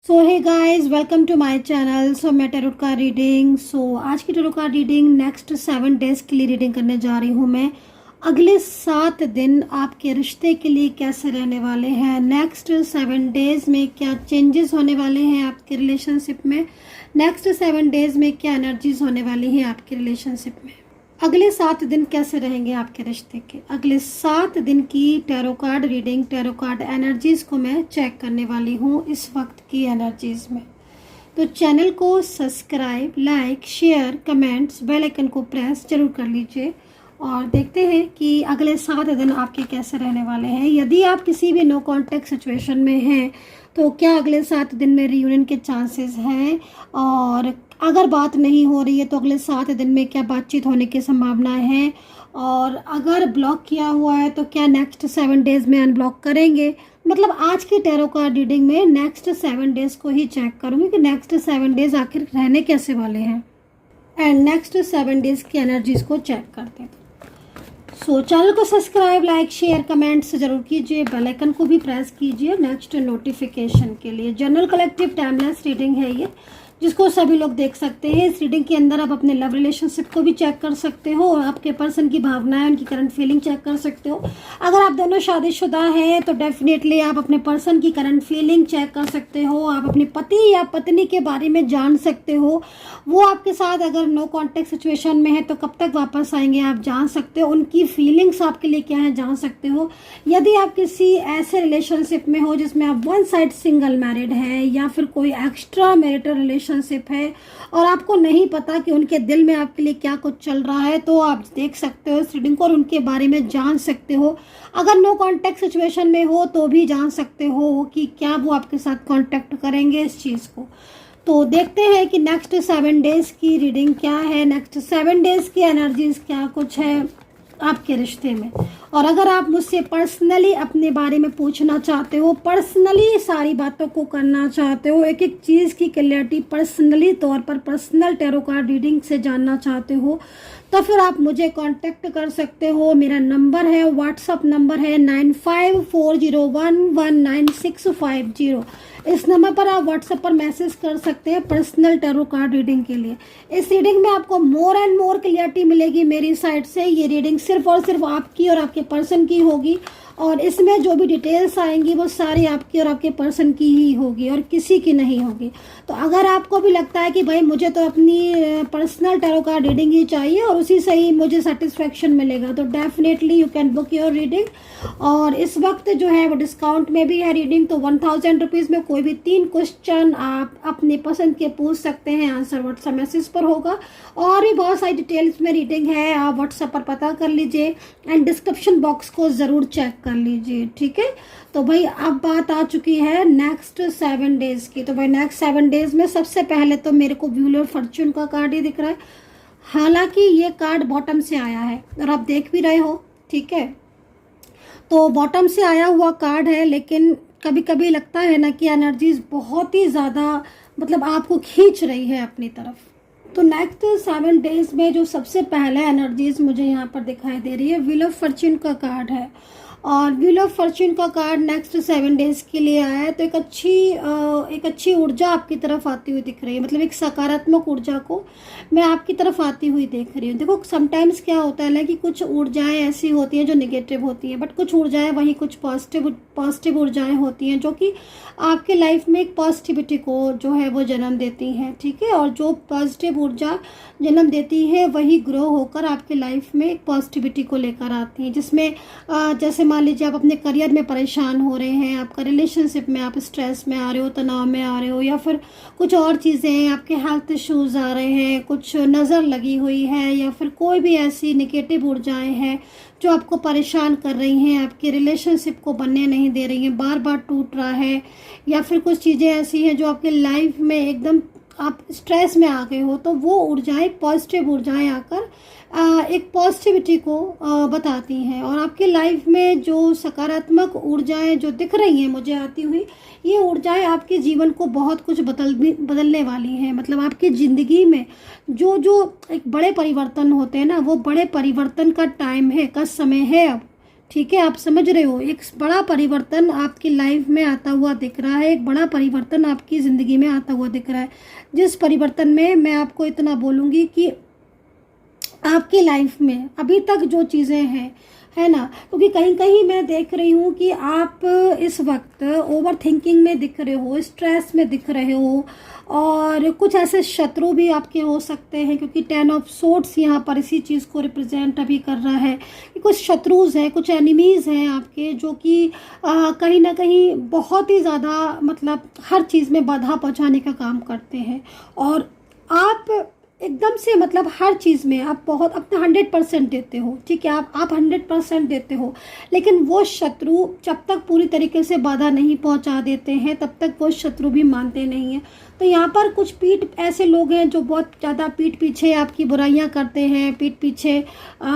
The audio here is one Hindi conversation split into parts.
So hey guys, welcome to my channel. मैं टैरोट का रीडिंग आज की टैरोट का रीडिंग नेक्स्ट 7 डेज के लिए रीडिंग करने जा रही हूँ मैं। अगले 7 दिन आपके रिश्ते के लिए कैसे रहने वाले हैं, नेक्स्ट 7 डेज में क्या चेंजेस होने वाले हैं आपके रिलेशनशिप में, नेक्स्ट 7 डेज में क्या एनर्जीज होने वाली हैं आपके रिलेशनशिप में, अगले 7 दिन कैसे रहेंगे आपके रिश्ते के। अगले 7 दिन की tarot card reading, tarot card energies को मैं चेक करने वाली हूँ इस वक्त की एनर्जीज में। तो चैनल को subscribe, like, share, comments, bell icon को प्रेस जरूर कर लीजिए और देखते हैं कि अगले 7 दिन आपके कैसे रहने वाले हैं। यदि आप किसी भी नो कॉन्टैक्ट सिचुएशन में हैं तो क्या अगले 7 दिन में रियूनियन के चांसेस हैं, और अगर बात नहीं हो रही है तो अगले 7 दिन में क्या बातचीत होने की संभावना है, और अगर ब्लॉक किया हुआ है तो क्या नेक्स्ट 7 डेज में अनब्लॉक करेंगे। मतलब आज की टैरो कार्ड रीडिंग में नेक्स्ट 7 डेज को ही चेक करूँगी कि नेक्स्ट 7 डेज आखिर रहने कैसे वाले हैं, एंड नेक्स्ट 7 डेज की एनर्जीज को चेक करते हैं। चैनल को सब्सक्राइब, लाइक, शेयर, कमेंट्स जरूर कीजिए, बेल आइकन को भी प्रेस कीजिए नेक्स्ट नोटिफिकेशन के लिए। जनरल कलेक्टिव टाइमलेस रीडिंग है ये, जिसको सभी लोग देख सकते हैं। इस रीडिंग के अंदर आप अपने लव रिलेशनशिप को भी चेक कर सकते हो और आपके पर्सन की भावनाएं, उनकी करंट फीलिंग चेक कर सकते हो। अगर आप दोनों शादीशुदा हैं तो डेफिनेटली आप अपने पर्सन की करंट फीलिंग चेक कर सकते हो। आप अपने पति या पत्नी के बारे में जान सकते हो। वो आपके साथ अगर नो कॉन्टैक्ट सिचुएशन में है तो कब तक वापस आएंगे आप जान सकते हो। उनकी फीलिंग्स आपके लिए क्या है जान सकते हो। यदि आप किसी ऐसे रिलेशनशिप में हो जिसमें आप वन साइड सिंगल मैरिड है या फिर कोई एक्स्ट्रा मैरिटल रिलेशनशिप है और आपको नहीं पता कि उनके दिल में आपके लिए क्या कुछ चल रहा है, तो आप देख सकते हो इस रीडिंग को और उनके बारे में जान सकते हो। अगर नो कॉन्टैक्ट सिचुएशन में हो तो भी जान सकते हो कि क्या वो आपके साथ कॉन्टैक्ट करेंगे इस चीज़ को। तो देखते हैं कि नेक्स्ट 7 डेज की रीडिंग क्या है, नेक्स्ट 7 डेज की एनर्जीज क्या कुछ है आपके रिश्ते में। और अगर आप मुझसे पर्सनली अपने बारे में पूछना चाहते हो, पर्सनली सारी बातों को करना चाहते हो, एक एक चीज़ की क्लैरिटी पर्सनली तौर पर पर्सनल टैरो कार्ड रीडिंग से जानना चाहते हो, तो फिर आप मुझे कांटेक्ट कर सकते हो। मेरा नंबर है, व्हाट्सअप नंबर है 9540119650। इस नंबर पर आप व्हाट्सएप पर मैसेज कर सकते हैं पर्सनल टैरो कार्ड रीडिंग के लिए। इस रीडिंग में आपको मोर एंड मोर क्लियरिटी मिलेगी मेरी साइड से। ये रीडिंग सिर्फ और सिर्फ आपकी और आपके पर्सन की होगी और इसमें जो भी डिटेल्स आएंगी वो सारी आपकी और आपके पर्सन की ही होगी और किसी की नहीं होगी। तो अगर आपको भी लगता है कि भाई मुझे तो अपनी पर्सनल टैरो कार्ड रीडिंग ही चाहिए और उसी से ही मुझे सेटिस्फेक्शन मिलेगा, तो definitely you can book your reading. और इस वक्त जो है वो डिस्काउंट में भी है रीडिंग, तो 1000 रुपीज़ में कोई भी 3 क्वेश्चन आप अपने पसंद के पूछ सकते हैं। आंसर व्हाट्सएप मैसेज पर होगा और भी बहुत सारी डिटेल्स में रीडिंग है, आप व्हाट्सएप पर पता कर लीजिए एंड डिस्क्रिप्शन बॉक्स को ज़रूर चेक कर लीजिए, ठीक है। तो भाई अब बात आ चुकी है नेक्स्ट 7 डेज की। तो भाई नेक्स्ट 7 डेज में सबसे पहले तो मेरे को व्हील ऑफ फॉर्च्यून का कार्ड ही दिख रहा है। हालांकि ये कार्ड बॉटम से आया है और आप देख भी रहे हो, ठीक है। तो बॉटम से आया हुआ कार्ड है, लेकिन कभी कभी लगता है ना कि एनर्जीज बहुत ही ज़्यादा मतलब आपको खींच रही है अपनी तरफ। तो नेक्स्ट 7 डेज में जो सबसे पहले एनर्जीज मुझे यहाँ पर दिखाई दे रही है, व्हील ऑफ फॉर्च्यून का कार्ड है। और व्हील ऑफ फॉर्च्यून का कार्ड नेक्स्ट 7 डेज के लिए आया है। तो एक अच्छी ऊर्जा आपकी तरफ आती हुई दिख रही है, मतलब एक सकारात्मक ऊर्जा को मैं आपकी तरफ आती हुई देख रही हूँ। देखो समटाइम्स क्या होता है ना कि कुछ ऊर्जाएं ऐसी होती हैं जो नेगेटिव होती हैं, बट कुछ ऊर्जाएं वहीं कुछ पॉजिटिव ऊर्जाएं होती हैं जो कि आपके लाइफ में एक पॉजिटिविटी को जो है वो जन्म देती हैं, ठीक है। और जो पॉजिटिव ऊर्जा जन्म देती है वही ग्रो होकर आपके लाइफ में एक पॉजिटिविटी को लेकर आती है, जिसमें जैसे मान लीजिए आप अपने करियर में परेशान हो रहे हैं, आपका रिलेशनशिप में आप स्ट्रेस में आ रहे हो, तनाव में आ रहे हो, या फिर कुछ और चीज़ें हैं, आपके हेल्थ इश्यूज आ रहे हैं, कुछ नज़र लगी हुई है, या फिर कोई भी ऐसी नेगेटिव ऊर्जाएं हैं जो आपको परेशान कर रही हैं, आपके रिलेशनशिप को बनने नहीं दे रही हैं, बार बार टूट रहा है, या फिर कुछ चीज़ें ऐसी हैं जो आपके लाइफ में एकदम आप स्ट्रेस में आ गए हो, तो वो ऊर्जाएं पॉजिटिव ऊर्जाएं आकर एक पॉजिटिविटी को बताती हैं। और आपके लाइफ में जो सकारात्मक ऊर्जाएं जो दिख रही हैं मुझे आती हुई, ये ऊर्जाएं आपके जीवन को बहुत कुछ बदलने वाली हैं। मतलब आपकी ज़िंदगी में जो एक बड़े परिवर्तन होते हैं ना, वो बड़े परिवर्तन का टाइम है, का समय है अब, ठीक है, आप समझ रहे हो, एक बड़ा परिवर्तन आपकी लाइफ में आता हुआ दिख रहा है, एक बड़ा परिवर्तन आपकी ज़िंदगी में आता हुआ दिख रहा है, जिस परिवर्तन में मैं आपको इतना बोलूँगी कि आपकी लाइफ में अभी तक जो चीज़ें हैं, है ना, क्योंकि कहीं कहीं मैं देख रही हूँ कि आप इस वक्त ओवर थिंकिंग में दिख रहे हो, स्ट्रेस में दिख रहे हो, और कुछ ऐसे शत्रु भी आपके हो सकते हैं, क्योंकि 10 ऑफ सोर्ड्स यहाँ पर इसी चीज़ को रिप्रेजेंट अभी कर रहा है कि कुछ शत्रुज हैं, कुछ एनिमीज़ हैं आपके, जो कि कहीं ना कहीं बहुत ही ज़्यादा मतलब हर चीज़ में बाधा पहुँचाने का काम करते हैं, और आप एकदम से मतलब हर चीज़ में आप बहुत अपना 100% देते हो, ठीक है, आप 100% देते हो, लेकिन वो शत्रु जब तक पूरी तरीके से बाधा नहीं पहुंचा देते हैं तब तक वो शत्रु भी मानते नहीं हैं। तो यहाँ पर कुछ पीठ ऐसे लोग हैं जो बहुत ज़्यादा पीठ पीछे आपकी बुराइयाँ करते हैं, पीठ पीछे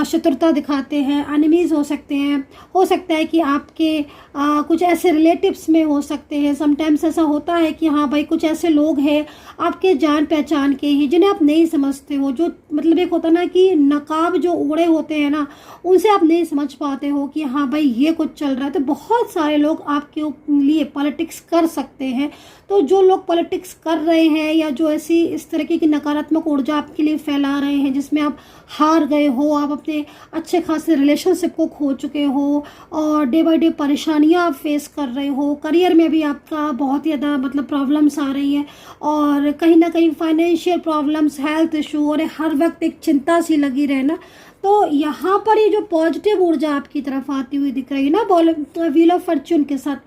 शत्रुता दिखाते हैं, एनिमीज़ हो सकते हैं, हो सकता है कि आपके कुछ ऐसे रिलेटिव्स में हो सकते हैं। समटाइम्स ऐसा होता है कि हाँ भाई, कुछ ऐसे लोग हैं आपके जान पहचान के ही, जिन्हें आप नहीं समझते हो, जो मतलब एक होता ना कि नकाब जो ओढ़े होते हैं ना, उनसे आप नहीं समझ पाते हो कि हाँ भाई ये कुछ चल रहा है। तो बहुत सारे लोग आपके लिए पॉलिटिक्स कर सकते हैं। तो जो लोग पॉलिटिक्स कर रहे हैं या जो ऐसी इस तरीके की नकारात्मक ऊर्जा आपके लिए फैला रहे हैं, जिसमें आप हार गए हो, आप अपने अच्छे खासे रिलेशनशिप को खो चुके हो और डे बाय डे परेशानियां आप फेस कर रहे हो, करियर में भी आपका बहुत ज़्यादा मतलब प्रॉब्लम्स आ रही हैं, और कहीं ना कहीं फाइनेंशियल प्रॉब्लम्स, हेल्थ इशू, और हर वक्त एक चिंता सी लगी रहे ना, तो यहाँ पर ये जो पॉजिटिव ऊर्जा आपकी तरफ आती हुई दिख रही है ना व्हील ऑफ फॉर्च्यून के साथ,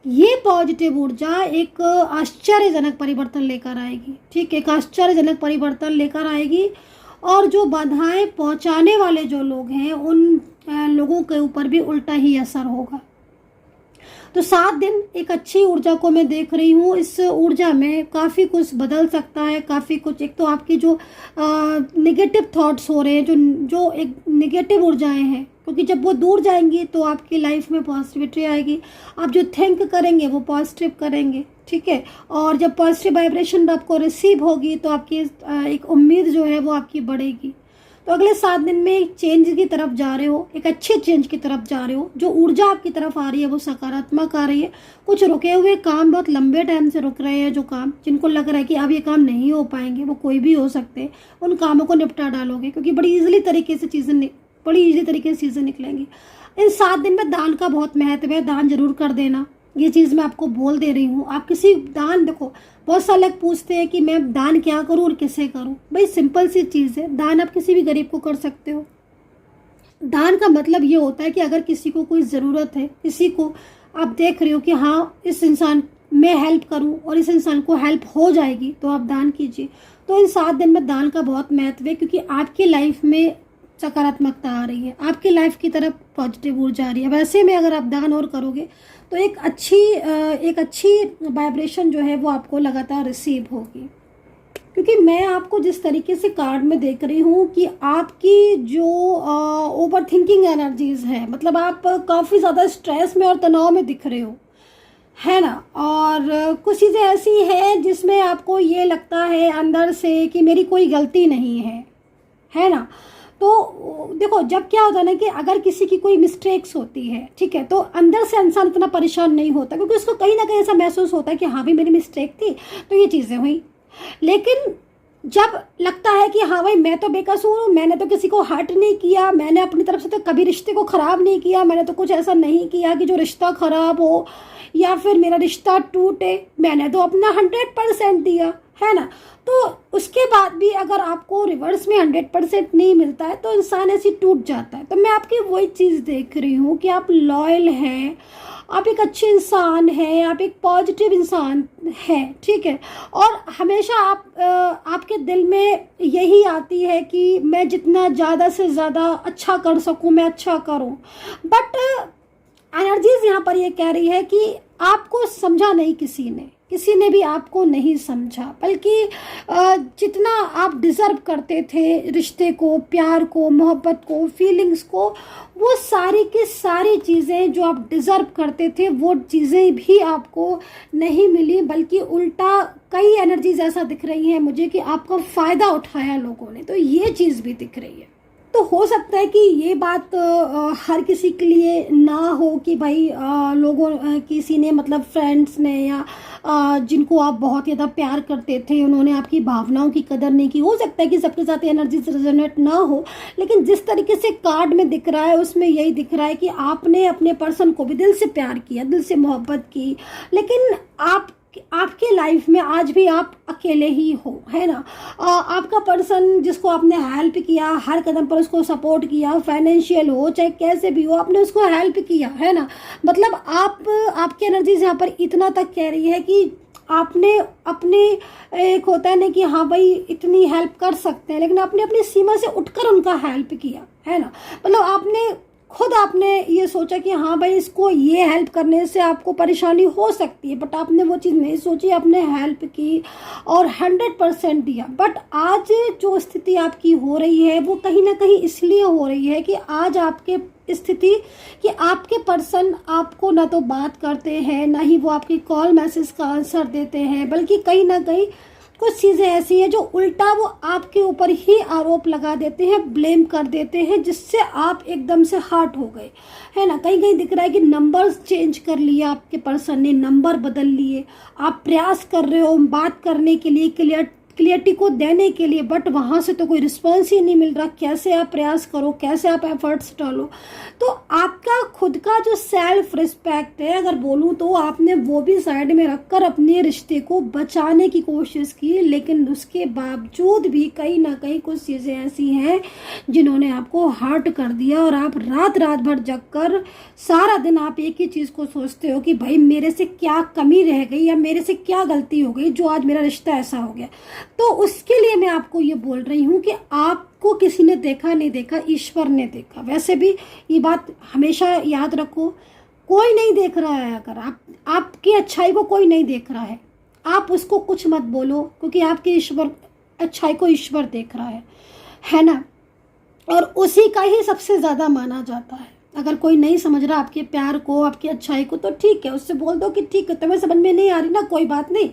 ये पॉजिटिव ऊर्जा एक आश्चर्यजनक परिवर्तन लेकर आएगी, ठीक है, एक आश्चर्यजनक परिवर्तन लेकर आएगी। और जो बाधाएं पहुंचाने वाले जो लोग हैं, उन लोगों के ऊपर भी उल्टा ही असर होगा। तो 7 दिन एक अच्छी ऊर्जा को मैं देख रही हूँ। इस ऊर्जा में काफ़ी कुछ बदल सकता है, काफ़ी कुछ, एक तो आपकी जो नेगेटिव थॉट्स हो रहे हैं, जो एक नेगेटिव ऊर्जाएं हैं, क्योंकि जब वो दूर जाएंगी तो आपकी लाइफ में पॉजिटिविटी आएगी। आप जो थिंक करेंगे वो पॉजिटिव करेंगे, ठीक है, और जब पॉजिटिव वाइब्रेशन आपको रिसीव होगी तो आपकी एक उम्मीद जो है वो आपकी बढ़ेगी। तो अगले 7 दिन में एक चेंज की तरफ जा रहे हो, एक अच्छे चेंज की तरफ जा रहे हो। जो ऊर्जा आपकी तरफ आ रही है वो सकारात्मक आ रही है। कुछ रुके हुए काम, बहुत लंबे टाइम से रुक रहे हैं जो काम, जिनको लग रहा है कि अब ये काम नहीं हो पाएंगे, वो कोई भी हो सकते हैं, उन कामों को निपटा डालोगे, क्योंकि बड़ी ईजिली तरीके से चीज़ें निकलेंगी। इन 7 दिन में दान का बहुत महत्व है, दान जरूर कर देना, ये चीज़ मैं आपको बोल दे रही हूँ। आप किसी दान, देखो बहुत सारे लोग पूछते हैं कि मैं दान क्या करूँ और किसे करूँ। भाई सिंपल सी चीज़ है, दान आप किसी भी गरीब को कर सकते हो। दान का मतलब ये होता है कि अगर किसी को कोई ज़रूरत है, किसी को आप देख रहे हो कि हाँ इस इंसान मैं हेल्प करूं और इस इंसान को हेल्प हो जाएगी, तो आप दान कीजिए। तो इन 7 दिन में दान का बहुत महत्व है, क्योंकि आपकी लाइफ में सकारात्मकता आ रही है, आपकी लाइफ की तरफ पॉजिटिव ऊर्जा आ रही है। वैसे में अगर आप दान और करोगे तो एक अच्छी वाइब्रेशन जो है वो आपको लगातार रिसीव होगी। क्योंकि मैं आपको जिस तरीके से कार्ड में देख रही हूँ कि आपकी जो ओवर थिंकिंग एनर्जीज है, मतलब आप काफ़ी ज़्यादा स्ट्रेस में और तनाव में दिख रहे हो, है ना, और कुछ चीज़ें ऐसी हैं जिसमें आपको ये लगता है अंदर से कि मेरी कोई गलती नहीं है ना। तो देखो, जब क्या होता है ना कि अगर किसी की कोई मिस्टेक्स होती है, ठीक है, तो अंदर से इंसान इतना परेशान नहीं होता, क्योंकि उसको कहीं ना कहीं ऐसा महसूस होता है कि हाँ भाई मेरी मिस्टेक थी तो ये चीज़ें हुई। लेकिन जब लगता है कि हाँ भाई मैं तो बेकसूर हूँ, मैंने तो किसी को हर्ट नहीं किया, मैंने अपनी तरफ से तो कभी रिश्ते को ख़राब नहीं किया, मैंने तो कुछ ऐसा नहीं किया कि जो रिश्ता ख़राब हो या फिर मेरा रिश्ता टूटे, मैंने तो अपना 100% दिया, है ना। तो उसके बाद भी अगर आपको रिवर्स में 100% नहीं मिलता है तो इंसान ऐसे टूट जाता है। तो मैं आपकी वही चीज़ देख रही हूँ कि आप लॉयल हैं, आप एक अच्छे इंसान हैं, आप एक पॉजिटिव इंसान हैं, ठीक है, और हमेशा आपके दिल में यही आती है कि मैं जितना ज़्यादा से ज़्यादा अच्छा कर सकूं मैं अच्छा करूं। बट एनर्जीज यहाँ पर ये कह रही है कि आपको समझा नहीं, किसी ने भी आपको नहीं समझा, बल्कि जितना आप डिज़र्व करते थे रिश्ते को, प्यार को, मोहब्बत को, फीलिंग्स को, वो सारी की सारी चीज़ें जो आप डिज़र्व करते थे वो चीज़ें भी आपको नहीं मिली, बल्कि उल्टा कई एनर्जीज ऐसा दिख रही हैं मुझे कि आपका फ़ायदा उठाया लोगों ने। तो ये चीज़ भी दिख रही है। तो हो सकता है कि ये बात हर किसी के लिए ना हो कि भाई लोगों किसी ने मतलब फ्रेंड्स ने या जिनको आप बहुत ज़्यादा प्यार करते थे उन्होंने आपकी भावनाओं की कदर नहीं की। हो सकता है कि सबके साथ एनर्जी रेजोनेट ना हो, लेकिन जिस तरीके से कार्ड में दिख रहा है उसमें यही दिख रहा है कि आपने अपने पर्सन को भी दिल से प्यार किया, दिल से मोहब्बत की, लेकिन आपके लाइफ में आज भी आप अकेले ही हो, है ना। आपका पर्सन जिसको आपने हेल्प किया, हर कदम पर उसको सपोर्ट किया, फाइनेंशियल हो चाहे कैसे भी हो, आपने उसको हेल्प किया, है ना। मतलब आपकी एनर्जीज यहाँ पर इतना तक कह रही है कि आपने अपने, एक होता है ना कि हाँ भाई इतनी हेल्प कर सकते हैं, लेकिन आपने अपनी सीमा से उठकर उनका हेल्प किया, है ना। मतलब आपने ये सोचा कि हाँ भाई इसको ये हेल्प करने से आपको परेशानी हो सकती है, बट आपने वो चीज़ नहीं सोची, आपने हेल्प की और 100% दिया। बट आज जो स्थिति आपकी हो रही है वो कहीं ना कहीं इसलिए हो रही है कि आज आपके स्थिति कि आपके पर्सन आपको ना तो बात करते हैं, ना ही वो आपकी कॉल मैसेज का आंसर देते हैं, बल्कि कहीं ना कहीं कुछ चीज़ें ऐसी हैं जो उल्टा वो आपके ऊपर ही आरोप लगा देते हैं, ब्लेम कर देते हैं, जिससे आप एकदम से हर्ट हो गए, है ना। कहीं कहीं दिख रहा है कि नंबर्स चेंज कर लिए, आपके पर्सन ने नंबर बदल लिए, आप प्रयास कर रहे हो बात करने के लिए, क्लियरिटी को देने के लिए, बट वहाँ से तो कोई रिस्पॉन्स ही नहीं मिल रहा। कैसे आप प्रयास करो, कैसे आप एफर्ट्स डालो। तो आपका खुद का जो सेल्फ रिस्पेक्ट है, अगर बोलूँ तो आपने वो भी साइड में रखकर अपने रिश्ते को बचाने की कोशिश की, लेकिन उसके बावजूद भी कहीं ना कहीं कुछ चीज़ें ऐसी हैं जिन्होंने आपको हर्ट कर दिया, और आप रात रात भर जगकर सारा दिन आप एक ही चीज़ को सोचते हो कि भाई मेरे से क्या कमी रह गई या मेरे से क्या गलती हो गई जो आज मेरा रिश्ता ऐसा हो गया। तो उसके लिए मैं आपको ये बोल रही हूँ कि आपको किसी ने देखा नहीं देखा, ईश्वर ने देखा। वैसे भी ये बात हमेशा याद रखो, कोई नहीं देख रहा है। अगर आपकी अच्छाई को कोई नहीं देख रहा है, आप उसको कुछ मत बोलो, क्योंकि आपकी अच्छाई को ईश्वर देख रहा है ना। और उसी का ही सबसे ज़्यादा माना जाता है। अगर कोई नहीं समझ रहा आपके प्यार को, आपकी अच्छाई को, तो ठीक है, उससे बोल दो कि ठीक है तुम्हें समझ में नहीं आ रही ना, कोई बात नहीं,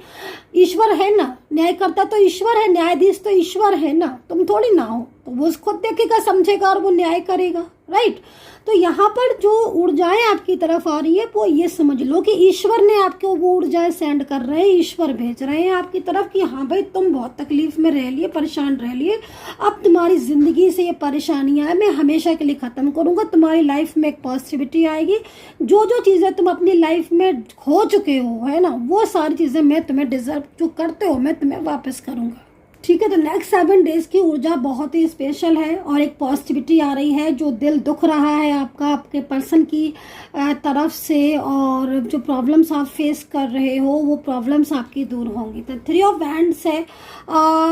ईश्वर है ना, न्यायकर्ता तो ईश्वर है, न्यायाधीश तो ईश्वर है ना, तुम थोड़ी ना हो। तो वो उसको देखेगा, समझेगा और वो न्याय करेगा, राइट। तो यहाँ पर जो ऊर्जाएं आपकी तरफ आ रही है वो ये समझ लो कि ईश्वर ने आपको वो ऊर्जाएं सेंड कर रहे हैं, ईश्वर भेज रहे हैं आपकी तरफ कि हाँ भाई तुम बहुत तकलीफ में रह लिए, परेशान रह लिए, अब तुम्हारी जिंदगी से ये परेशानियां मैं हमेशा के लिए खत्म करूंगा, तुम्हारी लाइफ में एक पॉजिटिविटी आएगी, जो जो चीजें तुम अपनी लाइफ में खो चुके हो, है ना, वो सारी चीजें मैं तुम्हें डिजर्व जो करते हो मैं तुम्हें वापस करूंगा। ठीक है, तो नेक्स्ट 7 डेज की ऊर्जा बहुत ही स्पेशल है और एक पॉजिटिविटी आ रही है। जो दिल दुख रहा है आपके पर्सन की तरफ से, और जो प्रॉब्लम्स आप फेस कर रहे हो वो प्रॉब्लम्स आपकी दूर होंगी। तो 3 ऑफ वैंड्स है।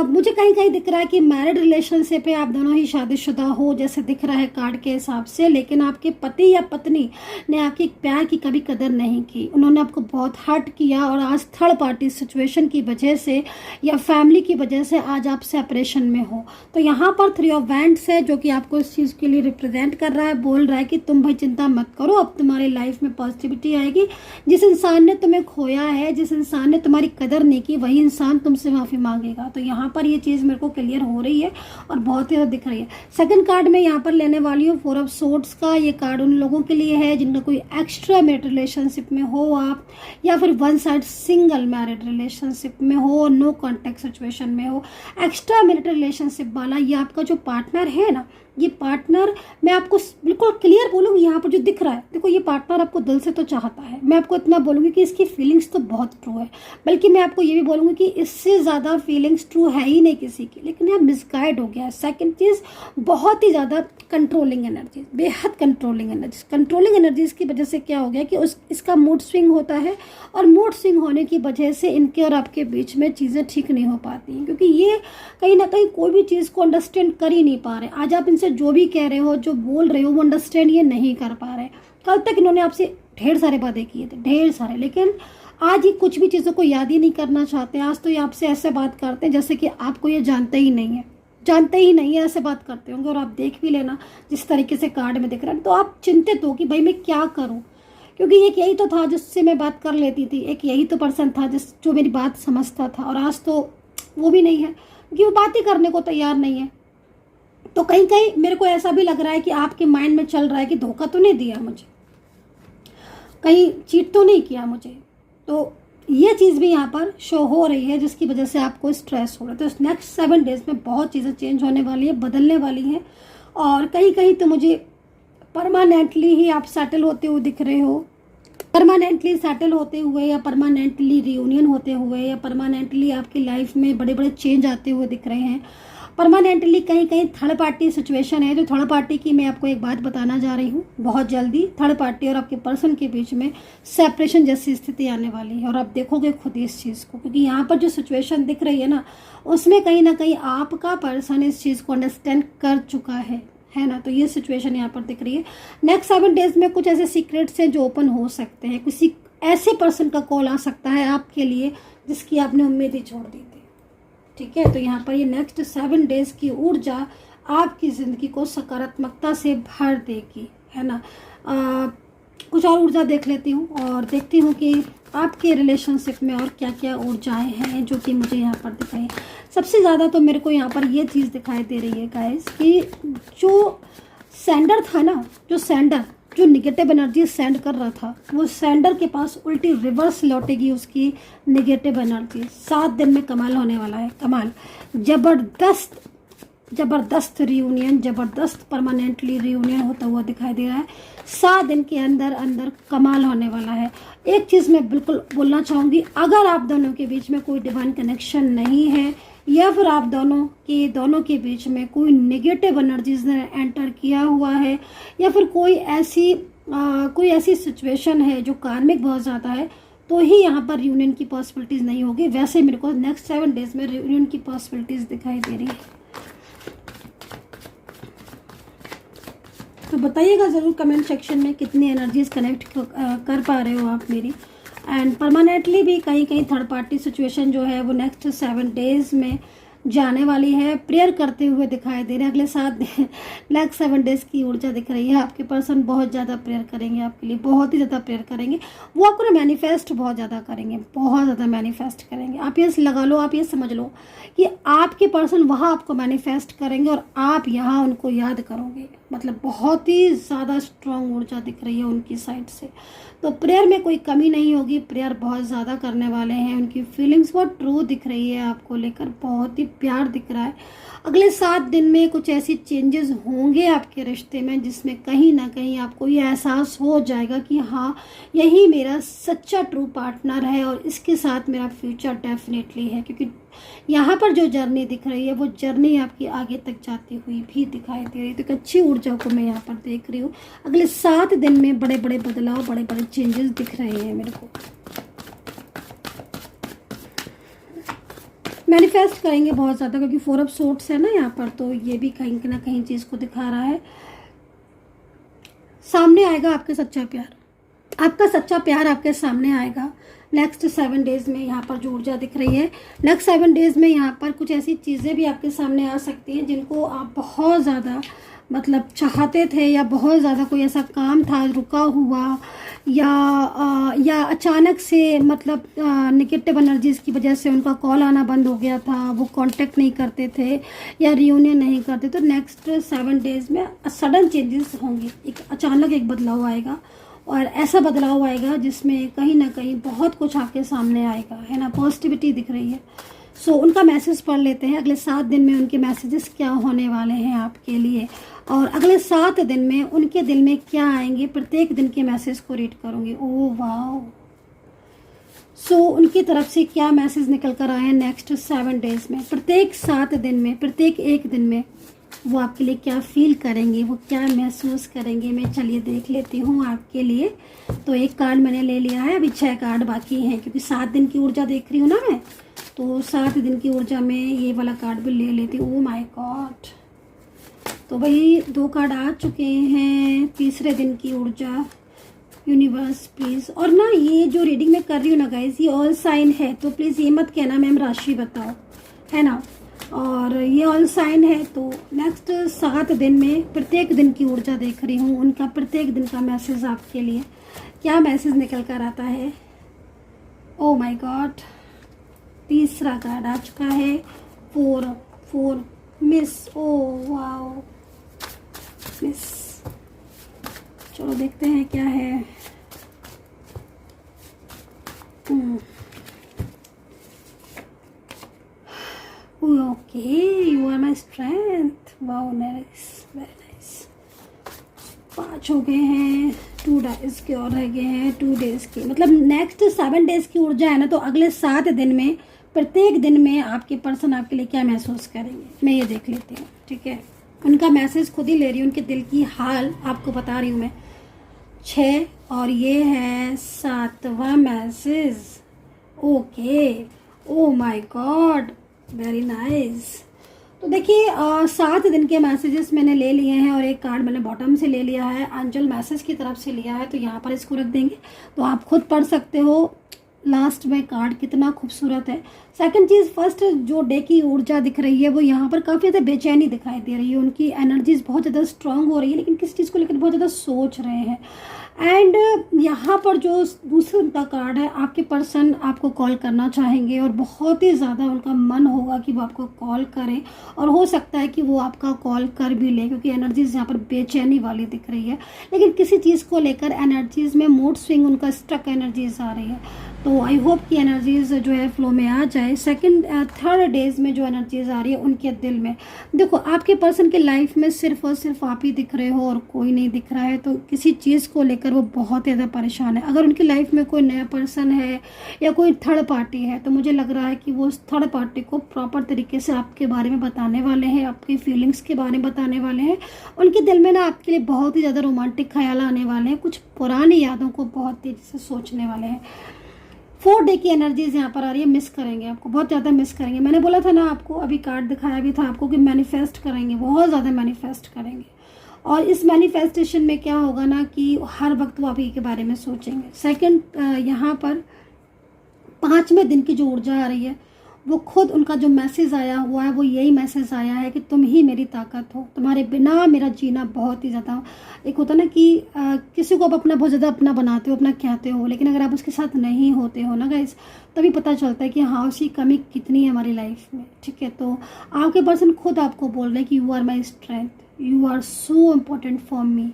मुझे कहीं कहीं दिख रहा है कि मैरिड रिलेशनशिप है, आप दोनों ही शादीशुदा हो जैसे दिख रहा है कार्ड के हिसाब से, लेकिन आपके पति या पत्नी ने आपके प्यार की कभी कदर नहीं की, उन्होंने आपको बहुत हर्ट किया, और आज थर्ड पार्टी सिचुएशन की वजह से या फैमिली की वजह से आज आप सेपरेशन में हो। तो यहाँ पर 3 ऑफ वैंड्स है जो कि आपको इस चीज़ के लिए रिप्रेजेंट कर रहा है, बोल रहा है कि तुम भाई चिंता मत करो, अब तुम्हारी लाइफ में पॉजिटिविटी आएगी। जिस इंसान ने तुम्हें खोया है, जिस इंसान ने तुम्हारी कदर नहीं की, वही इंसान तुमसे माफ़ी मांगेगा। तो यहाँ पर ये चीज़ मेरे को क्लियर हो रही है और बहुत ही दिख रही है। सेकंड कार्ड में यहाँ पर लेने वाली हूँ 4 ऑफ सोर्ड्स का। ये कार्ड उन लोगों के लिए है जिनका कोई एक्स्ट्रा मैरिड रिलेशनशिप में हो आप, या फिर one side single married relationship में हो, नो कॉन्टैक्ट सिचुएशन में हो। एक्स्ट्रा मैरिटल रिलेशनशिप वाला ये आपका जो पार्टनर है ना, ये पार्टनर मैं आपको बिल्कुल क्लियर बोलूँगी, यहाँ पर जो दिख रहा है, देखो ये पार्टनर आपको दिल से तो चाहता है। मैं आपको इतना बोलूँगी कि इसकी फीलिंग्स तो बहुत ट्रू है, बल्कि मैं आपको ये भी बोलूँगी कि इससे ज़्यादा फीलिंग्स ट्रू है ही नहीं किसी की, लेकिन यह मिसगाइड हो गया है। सेकेंड चीज़, बहुत ही ज़्यादा कंट्रोलिंग एनर्जी, बेहद कंट्रोलिंग एनर्जी। कंट्रोलिंग एनर्जीज की वजह से क्या हो गया कि इसका मूड स्विंग होता है, और मूड स्विंग होने की वजह से इनके और आपके बीच में चीज़ें ठीक नहीं हो पाती हैं, क्योंकि ये कहीं ना कहीं कोई भी चीज़ को अंडरस्टैंड कर ही नहीं पा रहे। आज आप इनसे जो भी कह रहे हो, जो बोल रहे हो, वो अंडरस्टैंड ये नहीं कर पा रहे। कल तक इन्होंने आपसे ढेर सारे वादे किए थे, ढेर सारे, लेकिन आज ये कुछ भी चीज़ों को याद ही नहीं करना चाहते। आज तो ये आपसे ऐसे बात करते हैं जैसे कि आपको ये जानते ही नहीं है, जानते ही नहीं है, ऐसे बात करते होंगे। और आप देख भी लेना जिस तरीके से कार्ड में दिख रहा है, तो आप चिंतित हो कि भाई मैं क्या करूं, क्योंकि एक यही तो था जिससे मैं बात कर लेती थी, एक यही तो पर्सन था जो मेरी बात समझता था, और आज तो वो भी नहीं है, क्योंकि वो बात ही करने को तैयार नहीं है। तो कहीं कहीं मेरे को ऐसा भी लग रहा है कि आपके माइंड में चल रहा है कि धोखा तो नहीं दिया मुझे, कहीं चीट तो नहीं किया मुझे। तो ये चीज़ भी यहाँ पर शो हो रही है, जिसकी वजह से आपको स्ट्रेस हो रहा है। तो नेक्स्ट 7 डेज में बहुत चीज़ें चेंज होने वाली है, बदलने वाली हैं। और कहीं कहीं तो मुझे परमानेंटली ही आप सेटल होते हुए दिख रहे हो, परमानेंटली सेटल होते हुए, या परमानेंटली रियूनियन होते हुए, या परमानेंटली आपकी लाइफ में बड़े बड़े चेंज आते हुए दिख रहे हैं। परमानेंटली कहीं कहीं थर्ड पार्टी सिचुएशन है। तो थर्ड पार्टी की मैं आपको एक बात बताना जा रही हूँ, बहुत जल्दी थर्ड पार्टी और आपके पर्सन के बीच में सेपरेशन जैसी स्थिति आने वाली है। और आप देखोगे खुद इस चीज़ को, क्योंकि यहाँ पर जो सिचुएशन दिख रही है ना, उसमें कहीं ना कहीं आपका पर्सन इस चीज़ को अंडरस्टैंड कर चुका है ना। तो ये सिचुएशन यहाँ पर दिख रही है। नेक्स्ट 7 डेज में कुछ ऐसे सीक्रेट्स हैं जो ओपन हो सकते हैं। किसी ऐसे पर्सन का कॉल आ सकता है आपके लिए जिसकी आपने उम्मीद ही छोड़ दी थी, ठीक है। तो यहाँ पर ये नेक्स्ट 7 डेज की ऊर्जा आपकी ज़िंदगी को सकारात्मकता से भर देगी, है ना। कुछ और ऊर्जा देख लेती हूँ और देखती हूँ कि आपके रिलेशनशिप में और क्या क्या ऊर्जाएं हैं जो कि मुझे यहाँ पर दिखाई। सबसे ज़्यादा तो मेरे को यहाँ पर ये चीज़ दिखाई दे रही है गाइस, कि जो सेंडर था ना, जो निगेटिव एनर्जी सेंड कर रहा था, वो सेंडर के पास उल्टी रिवर्स लौटेगी उसकी निगेटिव एनर्जी। 7 दिन में कमाल होने वाला है, कमाल, जबरदस्त रियूनियन, जबरदस्त परमानेंटली रियूनियन होता हुआ दिखाई दे रहा है। 7 दिन के अंदर अंदर कमाल होने वाला है। एक चीज़ मैं बिल्कुल बोलना चाहूँगी, अगर आप दोनों के बीच में कोई डिवाइन कनेक्शन नहीं है, या फिर आप दोनों के बीच में कोई नेगेटिव एनर्जीज ने एंटर किया हुआ है, या फिर कोई ऐसी सिचुएशन है जो कार्मिक बहुत ज़्यादा है, तो ही यहाँ पर रियूनियन की पॉसिबिलिटीज़ नहीं होगी। वैसे मेरे को नेक्स्ट 7 डेज में रियूनियन की पॉसिबिलिटीज़ दिखाई दे रही है। तो बताइएगा ज़रूर कमेंट सेक्शन में कितनी एनर्जीज कनेक्ट कर पा रहे हो आप मेरी। एंड परमानेंटली भी कहीं कहीं थर्ड पार्टी सिचुएशन जो है वो नेक्स्ट 7 डेज में जाने वाली है। प्रेयर करते हुए दिखाई दे रहे हैं अगले 7 दिन, नेक्स्ट 7 डेज की ऊर्जा दिख रही है। आपके पर्सन बहुत ज़्यादा प्रेयर करेंगे आपके लिए, बहुत ही ज़्यादा प्रेयर करेंगे। वो आपको ना मैनिफेस्ट बहुत ज़्यादा करेंगे, बहुत ज़्यादा मैनिफेस्ट करेंगे। आप ये लगा लो, आप ये समझ लो कि आपके पर्सन वहाँ आपको मैनिफेस्ट करेंगे और आप यहाँ उनको याद करोगे। मतलब बहुत ही ज़्यादा स्ट्रॉन्ग ऊर्जा दिख रही है उनकी साइड से। तो प्रेयर में कोई कमी नहीं होगी, प्रेयर बहुत ज़्यादा करने वाले हैं। उनकी फीलिंग्स बहुत ट्रू दिख रही है आपको लेकर, बहुत ही प्यार दिख रहा है। अगले 7 दिन में कुछ ऐसी चेंजेस होंगे आपके रिश्ते में जिसमें कहीं ना कहीं आपको ये एहसास हो जाएगा कि हाँ, यही मेरा सच्चा ट्रू पार्टनर है और इसके साथ मेरा फ्यूचर डेफिनेटली है। क्योंकि यहाँ पर जो जर्नी दिख रही है वो जर्नी आपकी आगे तक जाती हुई भी दिखाई दे रही है। तो एक अच्छी ऊर्जा को मैं यहाँ पर देख रही हूँ। अगले 7 दिन में बड़े बड़े बदलाव, बड़े बड़े चेंजेस दिख रहे हैं मेरे को। मैनिफेस्ट करेंगे बहुत ज़्यादा, क्योंकि 4 ऑफ सोर्ड्स है ना यहाँ पर, तो ये भी कहीं ना कहीं चीज़ को दिखा रहा है। सामने आएगा आपका सच्चा प्यार, आपका सच्चा प्यार आपके सामने आएगा नेक्स्ट 7 डेज में। यहाँ पर जो ऊर्जा दिख रही है नेक्स्ट 7 डेज में, यहाँ पर कुछ ऐसी चीज़ें भी आपके सामने आ सकती हैं जिनको आप बहुत ज़्यादा मतलब चाहते थे, या बहुत ज़्यादा कोई ऐसा काम था रुका हुआ, या अचानक से मतलब नेगेटिव एनर्जीज़ की वजह से उनका कॉल आना बंद हो गया था, वो कांटेक्ट नहीं करते थे या रियूनियन नहीं करते। तो नेक्स्ट 7 डेज में सडन चेंजेस होंगे, एक अचानक एक बदलाव आएगा, और ऐसा बदलाव आएगा जिसमें कहीं ना कहीं बहुत कुछ आपके सामने आएगा, है ना। पॉजिटिविटी दिख रही है। सो उनका मैसेज पढ़ लेते हैं, अगले 7 दिन में उनके मैसेजेस क्या होने वाले हैं आपके लिए, और अगले 7 दिन में उनके दिल में क्या आएंगे। प्रत्येक दिन के मैसेज को रीड करूँगी। Oh wow. सो उनकी तरफ से क्या मैसेज निकल कर आए हैं नेक्स्ट 7 डेज में, प्रत्येक 7 दिन में, प्रत्येक एक दिन में वो आपके लिए क्या फील करेंगे, वो क्या महसूस करेंगे। मैं चलिए देख लेती हूँ आपके लिए। तो एक कार्ड मैंने ले लिया है, अभी 6 कार्ड बाकी हैं, क्योंकि 7 दिन की ऊर्जा देख रही हूँ ना मैं, तो 7 दिन की ऊर्जा में ये वाला कार्ड भी ले लेती हूँ। Oh my God. तो भाई 2 कार्ड आ चुके हैं। तीसरे दिन की ऊर्जा, यूनिवर्स प्लीज़। और ना ये जो रीडिंग मैं कर रही हूँ ना गाइज, ये ऑल साइन है, तो प्लीज़ ये मत कहना मैम राशि बताओ, है ना। और ये ऑल साइन है। तो नेक्स्ट 7 दिन में प्रत्येक दिन की ऊर्जा देख रही हूँ, उनका प्रत्येक दिन का मैसेज आपके लिए क्या मैसेज निकल कर आता है। Oh my God. तीसरा कार्ड आ चुका है, 4 मिस, ओ वाओ, मिस। चलो देखते हैं क्या है। Okay, you are my strength, wow, nice, very nice. 5 हो गए हैं, 2 डेज के और रह गए हैं, 2 डेज के, मतलब नेक्स्ट 7 डेज की ऊर्जा है ना, तो अगले 7 दिन में प्रत्येक दिन में आपके पर्सन आपके लिए क्या महसूस करेंगे, मैं ये देख लेती हूँ, ठीक है। उनका मैसेज खुद ही ले रही हूँ, उनके दिल की हाल आपको बता रही हूँ मैं। 6 और ये है 7वां message. Okay, oh my God, very nice. तो देखिए 7 दिन के मैसेजेस मैंने ले लिए हैं और एक कार्ड मैंने बॉटम से ले लिया है, एंजल मैसेज की तरफ से लिया है, तो यहाँ पर इसको रख देंगे तो आप खुद पढ़ सकते हो लास्ट में कार्ड कितना खूबसूरत है। सेकंड चीज़, फर्स्ट जो डे की ऊर्जा दिख रही है वो यहाँ पर काफ़ी ज़्यादा बेचैनी दिखाई दे रही है, उनकी एनर्जीज बहुत ज़्यादा स्ट्रांग हो रही है, लेकिन किस चीज़ को लेकर बहुत ज़्यादा सोच रहे हैं। एंड यहाँ पर जो दूसरा उनका कार्ड है, आपके पर्सन आपको कॉल करना चाहेंगे और बहुत ही ज़्यादा उनका मन होगा कि वो आपको कॉल करें, और हो सकता है कि वो आपका कॉल कर भी ले, क्योंकि एनर्जीज यहाँ पर बेचैनी वाली दिख रही है, लेकिन किसी चीज़ को लेकर एनर्जीज में मूड स्विंग, उनका स्ट्रक एनर्जीज आ रही है। तो आई होप कि एनर्जीज जो है फ्लो में आ जाए। सेकंड 3rd डेज में जो एनर्जीज आ रही है उनके दिल में, देखो आपके पर्सन की लाइफ में सिर्फ और सिर्फ आप ही दिख रहे हो और कोई नहीं दिख रहा है, तो किसी चीज़ को लेकर वो बहुत ज़्यादा परेशान है। अगर उनकी लाइफ में कोई नया पर्सन है या कोई थर्ड पार्टी है, तो मुझे लग रहा है कि वो उस थर्ड पार्टी को प्रॉपर तरीके से आपके बारे में बताने वाले हैं, आपकी फीलिंग्स के बारे में बताने वाले हैं। उनके दिल में ना आपके लिए बहुत ही ज़्यादा रोमांटिक ख्याल आने वाले हैं, कुछ पुरानी यादों को बहुत तेज़ी से सोचने वाले हैं। 4 डे की एनर्जीज यहाँ पर आ रही है, मिस करेंगे आपको, बहुत ज़्यादा मिस करेंगे। मैंने बोला था ना आपको, अभी कार्ड दिखाया भी था आपको कि मैनिफेस्ट करेंगे, बहुत ज़्यादा मैनिफेस्ट करेंगे। और इस मैनिफेस्टेशन में क्या होगा ना कि हर वक्त वो आप ही के बारे में सोचेंगे। सेकंड, यहाँ पर 5वें दिन की जो ऊर्जा आ रही है, वो खुद उनका जो मैसेज आया हुआ है वो यही मैसेज आया है कि तुम ही मेरी ताकत हो, तुम्हारे बिना मेरा जीना बहुत ही ज़्यादा, एक होता ना कि किसी को आप अपना बहुत ज़्यादा अपना बनाते हो, अपना कहते हो, लेकिन अगर आप उसके साथ नहीं होते हो ना गाइस, तभी पता चलता है कि हाँ उसकी कमी कितनी है हमारी लाइफ में, ठीक है। तो आपके पर्सन खुद आपको बोल रहे हैं कि you are my strength, you are so important for me.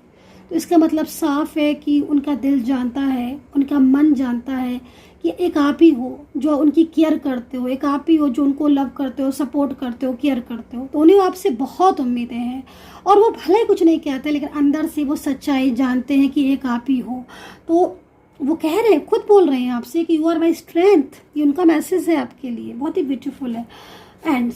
तो इसका मतलब साफ है कि उनका दिल जानता है, उनका मन जानता है कि एक आप ही हो जो उनकी केयर करते हो, एक आप ही हो जो उनको लव करते हो, सपोर्ट करते हो, केयर करते हो। तो उन्हें आपसे बहुत उम्मीदें हैं और वो भले ही कुछ नहीं कहते, लेकिन अंदर से वो सच्चाई जानते हैं कि एक आप ही हो। तो वो कह रहे हैं, खुद बोल रहे हैं आपसे कि यू आर माई स्ट्रेंथ, ये उनका मैसेज है आपके लिए, बहुत ही ब्यूटीफुल है। एंड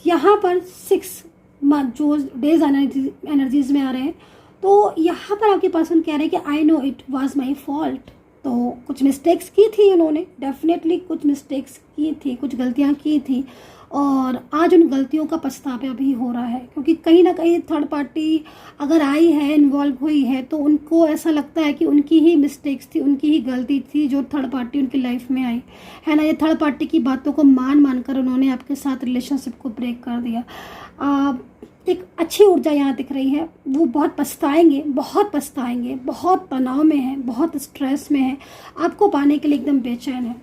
यहाँ पर 6 जो डेज एनर्जीज में आ रहे हैं, तो यहाँ पर आपके पर्सन कह रहे हैं कि I know it was my fault. तो कुछ मिस्टेक्स की थी उन्होंने, डेफिनेटली कुछ मिस्टेक्स की थी, कुछ गलतियाँ की थी, और आज उन गलतियों का पछतावा भी हो रहा है, क्योंकि कहीं ना कहीं थर्ड पार्टी अगर आई है, इन्वॉल्व हुई है, तो उनको ऐसा लगता है कि उनकी ही मिस्टेक्स थी, उनकी ही गलती थी जो थर्ड पार्टी उनकी लाइफ में आई है ना। ये थर्ड पार्टी की बातों को मान कर उन्होंने आपके साथ रिलेशनशिप को ब्रेक कर दिया। एक अच्छी ऊर्जा यहाँ दिख रही है, वो बहुत पछताएंगे, बहुत पछताएंगे, बहुत तनाव में है, बहुत स्ट्रेस में है, आपको पाने के लिए एकदम बेचैन है।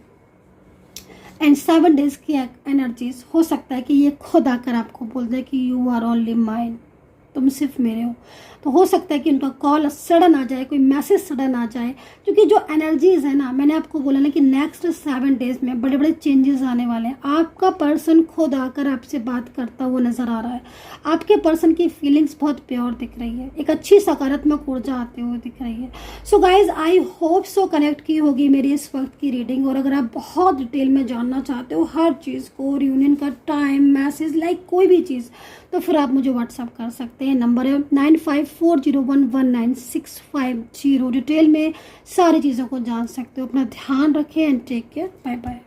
एंड 7 डेज की एनर्जीज, हो सकता है कि ये खुद आकर आपको बोल दे कि यू आर ओनली माइन, तुम सिर्फ मेरे हो। तो हो सकता है कि उनका कॉल सडन आ जाए, कोई मैसेज सडन आ जाए, क्योंकि जो एनर्जीज है ना, मैंने आपको बोला ना कि नेक्स्ट 7 डेज में बड़े बड़े चेंजेस आने वाले हैं। आपका पर्सन खुद आकर आपसे बात करता हुआ नजर आ रहा है, आपके पर्सन की फीलिंग्स बहुत प्योर दिख रही है, एक अच्छी सकारात्मक ऊर्जा आते हुए दिख रही है। So guys, I hope so connect की होगी मेरी इस वक्त की रीडिंग। और अगर आप बहुत डिटेल में जानना चाहते हो हर चीज़ को, रियूनियन का टाइम, मैसेज, लाइक कोई भी चीज़, तो फिर आप मुझे व्हाट्सअप कर सकते हैं। नंबर है 9540119650। डिटेल में सारी चीज़ों को जान सकते हो। अपना ध्यान रखें and take care, bye bye.